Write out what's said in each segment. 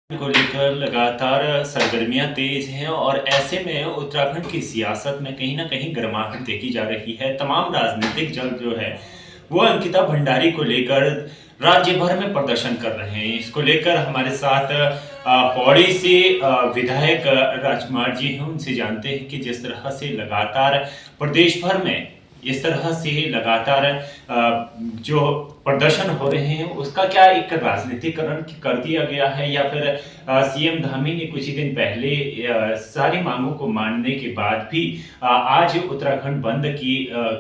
को लेकर लगातार सरगर्मियां तेज हैं और ऐसे में उत्तराखंड की सियासत में कहीं न कहीं गर्माहट देखी जा रही है। तमाम राजनीतिक दल जो है, वो अंकिता भंडारी को लेकर राज्य भर में प्रदर्शन कर रहे हैं। इसको लेकर हमारे साथ पौड़ी से विधायक राजकुमार जी हैं, उनसे जानते हैं कि जिस तरह से लगातार प्रदेश भर में इस तरह से लगातार जो प्रदर्शन हो रहे हैं उसका क्या एक राजनीतिकरण कर दिया गया है या फिर सीएम धामी ने कुछ ही दिन पहले सारी मांगों को मानने के बाद भी आज उत्तराखंड बंद की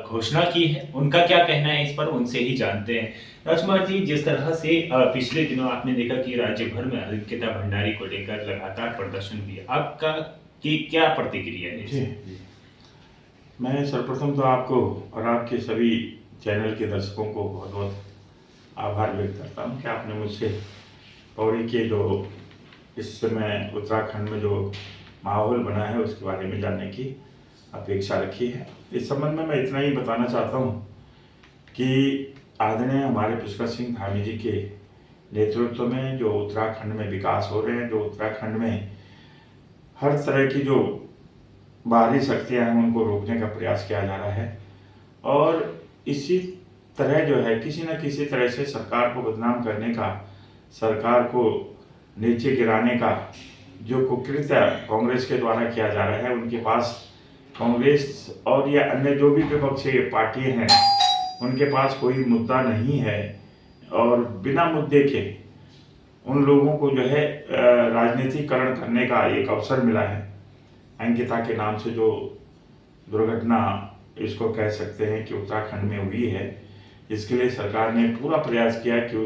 घोषणा की है। उनका क्या कहना है इस पर, उनसे ही जानते हैं। राजकुमार जी, जिस तरह से पिछले दिनों आपने देखा कि राज्य भर में अंकिता भंडारी को लेकर लगातार प्रदर्शन भी, आपका की क्या प्रतिक्रिया है जी। मैं सर्वप्रथम तो आपको और आपके सभी चैनल के दर्शकों को बहुत बहुत आभार व्यक्त करता हूँ कि आपने मुझसे पौड़ी के जो इस समय उत्तराखंड में जो माहौल बना है उसके बारे में जानने की अपेक्षा रखी है। इस संबंध में मैं इतना ही बताना चाहता हूँ कि आदरणीय हमारे पुष्कर सिंह धामी जी के नेतृत्व में जो उत्तराखंड में विकास हो रहे हैं, जो उत्तराखंड में हर तरह की जो बाहरी शक्तियाँ हैं उनको रोकने का प्रयास किया जा रहा है और इसी तरह जो है किसी न किसी तरह से सरकार को बदनाम करने का, सरकार को नीचे गिराने का जो कुकृत्य कांग्रेस के द्वारा किया जा रहा है, उनके पास कांग्रेस और या अन्य जो भी विपक्षी पार्टियां हैं उनके पास कोई मुद्दा नहीं है और बिना मुद्दे के उन लोगों को जो है राजनीतिकरण करने का एक अवसर मिला है। अंकिता के नाम से जो दुर्घटना इसको कह सकते हैं कि उत्तराखंड में हुई है, इसके लिए सरकार ने पूरा प्रयास किया कि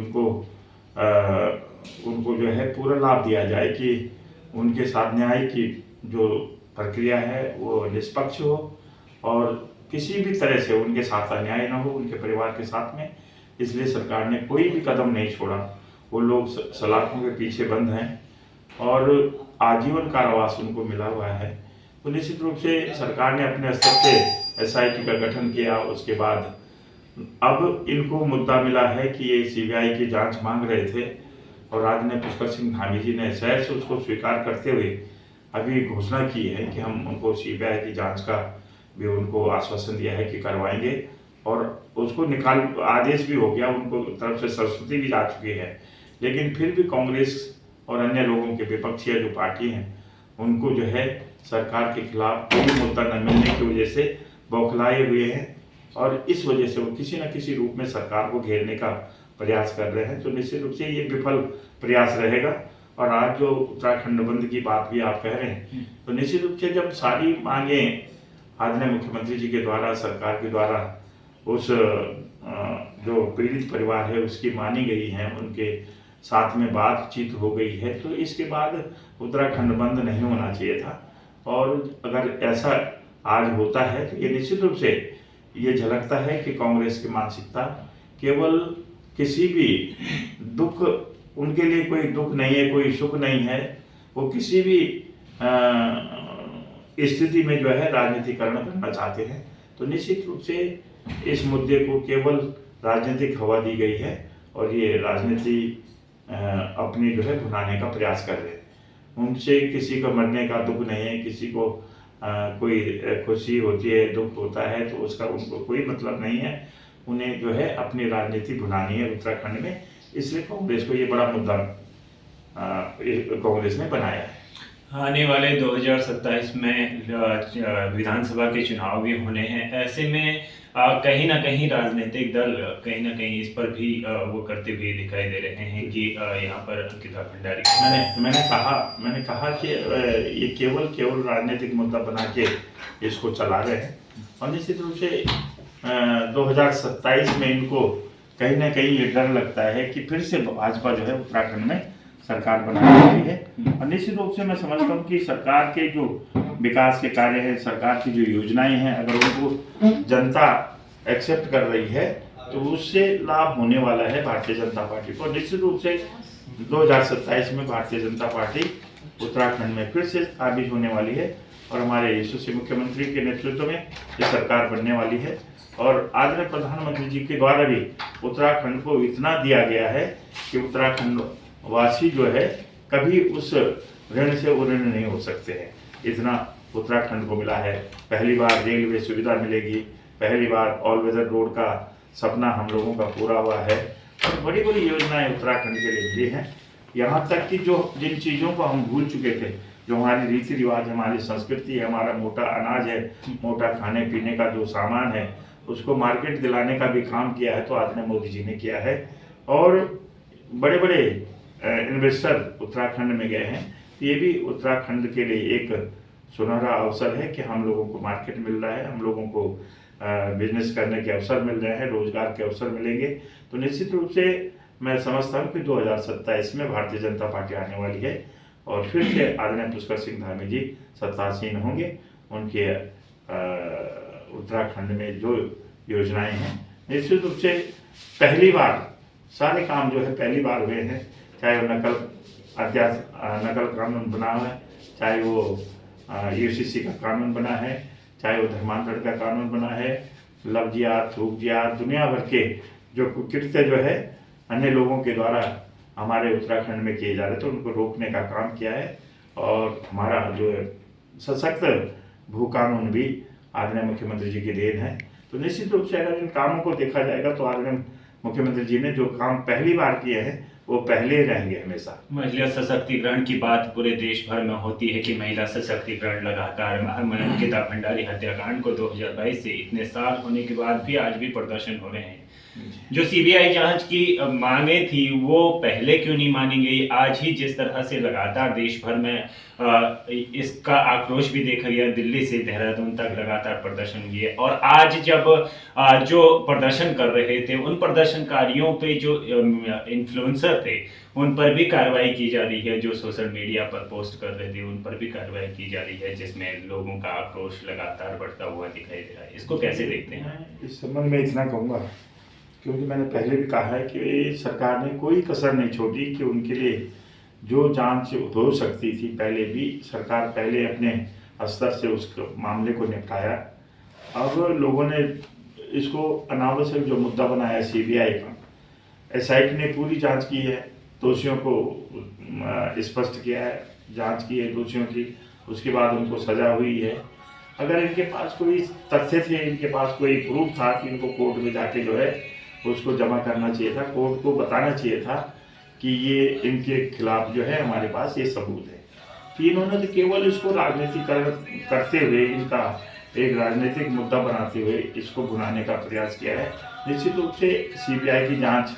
उनको जो है पूरा लाभ दिया जाए कि उनके साथ न्याय की जो प्रक्रिया है वो निष्पक्ष हो और किसी भी तरह से उनके साथ अन्याय न हो उनके परिवार के साथ में। इसलिए सरकार ने कोई भी कदम नहीं छोड़ा। वो लोग सलाखों के पीछे बंद हैं और आजीवन कारावास उनको मिला हुआ है। तो निश्चित रूप से सरकार ने अपने स्तर से एसआईटी का गठन किया। उसके बाद अब इनको मुद्दा मिला है कि ये सीबीआई की जांच मांग रहे थे और आदरणीय पुष्कर सिंह धामी जी ने शहर से उसको स्वीकार करते हुए अभी घोषणा की है कि हम उनको सीबीआई की जांच का भी उनको आश्वासन दिया है कि करवाएंगे और उसको निकाल आदेश भी हो गया, उनको तरफ से सरस्वती भी जा चुकी है। लेकिन फिर भी कांग्रेस और अन्य लोगों के विपक्षी जो पार्टी हैं उनको जो है सरकार के खिलाफ कोई मुद्दा न मिलने की वजह से बौखलाए हुए हैं और इस वजह से वो किसी न किसी रूप में सरकार को घेरने का प्रयास कर रहे हैं। तो निश्चित रूप से ये विफल प्रयास रहेगा। और आज जो उत्तराखंड बंद की बात भी आप कह रहे हैं, तो निश्चित रूप से जब सारी मांगे आदरणीय मुख्यमंत्री जी के द्वारा, सरकार के द्वारा उस जो पीड़ित परिवार है उसकी मानी गई है, उनके साथ में बातचीत हो गई है, तो इसके बाद उत्तराखंड बंद नहीं होना चाहिए था। और अगर ऐसा आज होता है तो ये निश्चित रूप से ये झलकता है कि कांग्रेस की मानसिकता केवल किसी भी दुख, उनके लिए कोई दुख नहीं है, कोई सुख नहीं है, वो किसी भी स्थिति में जो है राजनीतिकरण करना चाहते हैं। तो निश्चित रूप से इस मुद्दे को केवल राजनीतिक हवा दी गई है और ये राजनीति अपनी जो है भुनाने का प्रयास कर रहे हैं। उनसे किसी को मरने का दुख नहीं है, किसी को कोई खुशी होती है, दुख होता है, तो उसका उनको कोई मतलब नहीं है। उन्हें जो है अपनी राजनीति भुनानी है उत्तराखंड में, इसलिए कांग्रेस को ये बड़ा मुद्दा कांग्रेस ने बनाया है। आने वाले 2027 में विधानसभा के चुनाव भी होने हैं। ऐसे में कहीं ना कहीं राजनीतिक दल कहीं ना कहीं इस पर भी वो करते हुए दिखाई दे रहे हैं कि यहाँ पर अंकिता भंडारी मैंने कहा कि ये केवल राजनीतिक मुद्दा बना के इसको चला रहे हैं और निश्चित रूप से 2027 में इनको कहीं ना कहीं ये डर लगता है कि फिर से भाजपा जो है उत्तराखंड में सरकार बनाने वाली है। और निश्चित रूप से मैं समझता हूँ कि सरकार के जो विकास के कार्य हैं, सरकार की जो योजनाएं हैं, अगर उनको जनता एक्सेप्ट कर रही है तो उससे लाभ होने वाला है भारतीय जनता पार्टी को। निश्चित रूप से 2027 में भारतीय जनता पार्टी उत्तराखंड में फिर से काबिज होने वाली है और हमारे यशस्वी मुख्यमंत्री के नेतृत्व में ये सरकार बनने वाली है। और आदरणीय प्रधानमंत्री जी के द्वारा भी उत्तराखंड को इतना दिया गया है कि उत्तराखंड वासी जो है कभी उस ऋण से वो ऋण नहीं हो सकते हैं। इतना उत्तराखंड को मिला है। पहली बार रेलवे सुविधा मिलेगी, पहली बार ऑल वेदर रोड का सपना हम लोगों का पूरा हुआ है और बड़ी बड़ी योजनाएं उत्तराखंड के लिए मिली हैं। यहाँ तक कि जो जिन चीज़ों को हम भूल चुके थे, जो हमारी रीति रिवाज, हमारी संस्कृति है, हमारा मोटा अनाज है, मोटा खाने पीने का जो सामान है, उसको मार्केट दिलाने का भी काम किया है तो आदरणीय मोदी जी ने किया है। और बड़े बड़े इन्वेस्टर उत्तराखंड में गए हैं। ये भी उत्तराखंड के लिए एक सुनहरा अवसर है कि हम लोगों को मार्केट मिल रहा है, हम लोगों को बिजनेस करने के अवसर मिल रहे हैं, रोजगार के अवसर मिलेंगे। तो निश्चित रूप से मैं समझता हूँ कि 2027 में भारतीय जनता पार्टी आने वाली है और फिर से आदरणीय पुष्कर सिंह धामी जी सत्तासीन होंगे। उनके उत्तराखंड में जो योजनाएं हैं, निश्चित रूप से पहली बार सारे काम जो है पहली बार हुए हैं। चाहे वो नकल कानून बना है, चाहे वो यूसीसी का कानून बना है, चाहे वो धर्मांतरण का कानून बना है, लव जिहाद, थूक जिहाद, दुनिया भर के जो कुकृत्य जो है अन्य लोगों के द्वारा हमारे उत्तराखंड में किए जा रहे थे, उनको रोकने का काम किया है। और हमारा जो सशक्त भू कानून भी आदरणीय मुख्यमंत्री जी की देन है। तो निश्चित रूप से अगर इन कामों को देखा जाएगा तो आदरणीय मुख्यमंत्री जी ने जो काम पहली बार किए हैं वो पहले रहेंगे हमेशा। महिला सशक्तिकरण की बात पूरे देश भर में होती है कि महिला सशक्तिकरण लगातार अंकिता भंडारी हत्याकांड को 2022 से इतने साल होने के बाद भी आज भी प्रदर्शन हो रहे हैं। जो सीबीआई जांच की मांगे थी वो पहले क्यों नहीं मानी गई? आज ही जिस तरह से लगातार देश भर में इसका आक्रोश भी देखा गया, दिल्ली से देहरादून तक लगातार प्रदर्शन हुए और आज जब जो प्रदर्शन कर रहे थे उन प्रदर्शनकारियों पे जो इन्फ्लुएंसर थे उन पर भी कार्रवाई की जा रही है, जो सोशल मीडिया पर पोस्ट कर रहे थे उन पर भी कार्रवाई की जा रही है, जिसमें लोगों का आक्रोश लगातार बढ़ता हुआ दिखाई दे रहा है। इसको कैसे देखते हैं? इस संबंध में इतना कहूँगा क्योंकि मैंने पहले भी कहा है कि सरकार ने कोई कसर नहीं छोड़ी कि उनके लिए जो जांच हो सकती थी पहले भी सरकार पहले अपने स्तर से उस मामले को निपटाया। अब लोगों ने इसको अनावश्यक जो मुद्दा बनाया सीबीआई का, एसआईटी ने पूरी जांच की है, दोषियों को स्पष्ट किया है, जांच की है दोषियों की, उसके बाद उनको सजा हुई है। अगर इनके पास कोई तथ्य थे, इनके पास कोई प्रूफ था कि इनको कोर्ट में जाके जो है उसको जमा करना चाहिए था, कोर्ट को बताना चाहिए था कि ये इनके खिलाफ जो है हमारे पास ये सबूत है। कि इन्होंने तो केवल इसको राजनीतिकरण करते हुए, इनका एक राजनीतिक मुद्दा बनाते हुए इसको भुनाने का प्रयास किया है। निश्चित रूप से सीबीआई की जांच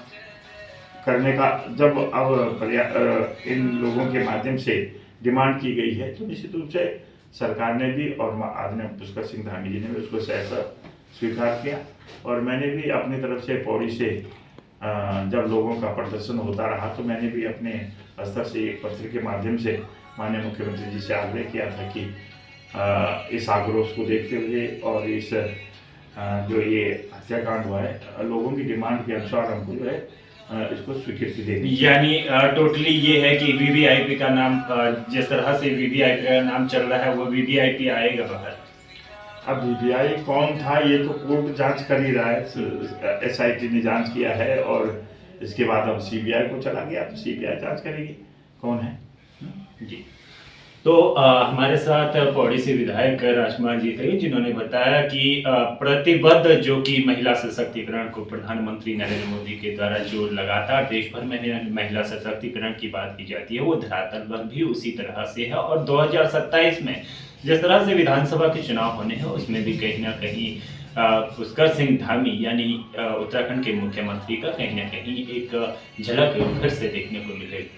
करने का जब अब इन लोगों के माध्यम से डिमांड की गई है तो निश्चित रूप से सरकार ने भी और आदरणीय पुष्कर सिंह धामी जी ने भी उसको सहसा स्वीकार किया। और मैंने भी अपनी तरफ से पौड़ी से जब लोगों का प्रदर्शन होता रहा तो मैंने भी अपने स्तर से एक पत्र के माध्यम से माननीय मुख्यमंत्री जी से आग्रह किया था कि इस आक्रोश को देखते हुए और इस जो ये हत्याकांड हुआ है, लोगों की डिमांड के अनुसार हमको जो है इसको स्वीकृति देनी। यानी टोटली ये है कि वीवीआईपी का नाम, जिस तरह से वीवीआईपी का नाम चल रहा है वो वीवीआईपी आएगा बाहर। अब वीवीआई कौन था ये तो कोर्ट जांच कर ही रहा है, एसआईटी ने जांच किया है और इसके बाद अब सीबीआई को चला गया तो सीबीआई जांच करेगी कौन है। जी, तो हमारे साथ पौड़ी से विधायक राजकुमार जी थे जिन्होंने बताया कि प्रतिबद्ध जो कि महिला सशक्तिकरण को प्रधानमंत्री नरेंद्र मोदी के द्वारा जो लगातार देश भर में महिला सशक्तिकरण की बात की जाती है वो धरातल पर भी उसी तरह से है। और 2027 में जिस तरह से विधानसभा के चुनाव होने हैं उसमें भी कहीं ना कहीं पुष्कर सिंह धामी यानी उत्तराखंड के मुख्यमंत्री का कहीं ना कहीं एक झलक फिर से देखने को मिलेगी।